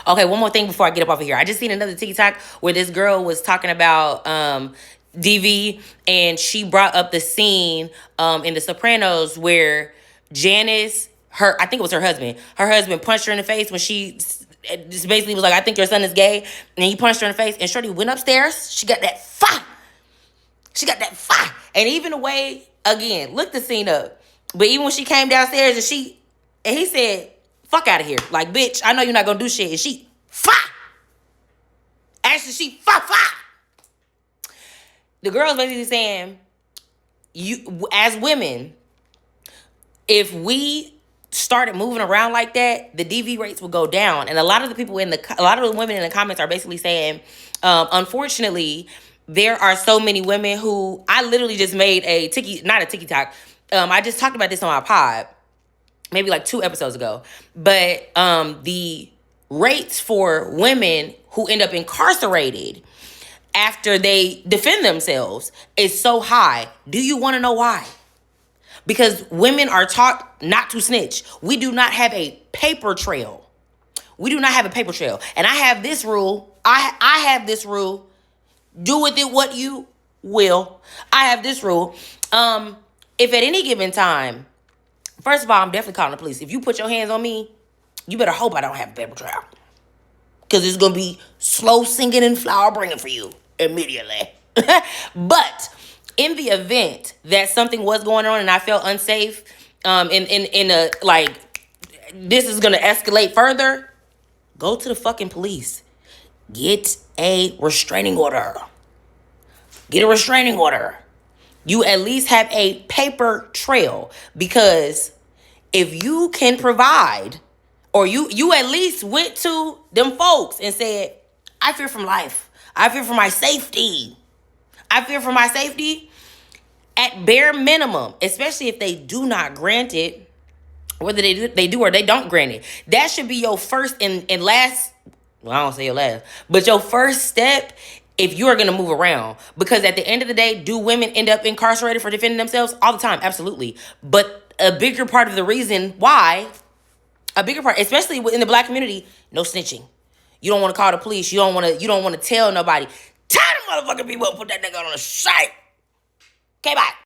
Okay, one more thing before I get up off of here. I just seen another TikTok where this girl was talking about DV, and she brought up the scene in the Sopranos where Janice, I think it was her husband punched her in the face when she just basically was like, I think your son is gay, and he punched her in the face, and Shorty went upstairs. She got that fire. And even the way, again, look the scene up. But even when she came downstairs and he said, fuck out of here. Like, bitch, I know you're not gonna do shit. And she, fire. Actually, she, fire. The girl's basically saying, you, as women, if we started moving around like that, the DV rates would go down. And a lot of the women in the comments are basically saying, unfortunately, there are so many women who, I literally just made not a TikTok. I just talked about this on my pod, maybe like 2 episodes ago. But the rates for women who end up incarcerated after they defend themselves is so high. Do you want to know why? Because women are taught not to snitch. We do not have a paper trail. And I have this rule. I have this rule. Do with it what you will. I have this rule. If at any given time, first of all, I'm definitely calling the police. If you put your hands on me, you better hope I don't have a paper trail. Because it's going to be slow singing and flower bringing for you immediately. But in the event that something was going on and I felt unsafe, in a, like, this is going to escalate further, go to the fucking police. Get a restraining order. You at least have a paper trail, because if you can provide, or you at least went to them folks and said, I fear for life. I fear for my safety. At bare minimum, especially if they do not grant it, whether they do or they don't grant it, that should be your first and last. Well, I don't say your last, but your first step if you are going to move around. Because at the end of the day, do women end up incarcerated for defending themselves? All the time, absolutely. But a bigger part of the reason why, especially in the black community, no snitching. You don't want to call the police. You don't want to tell nobody. Tell them motherfucking people put that nigga on the site. Okay, bye.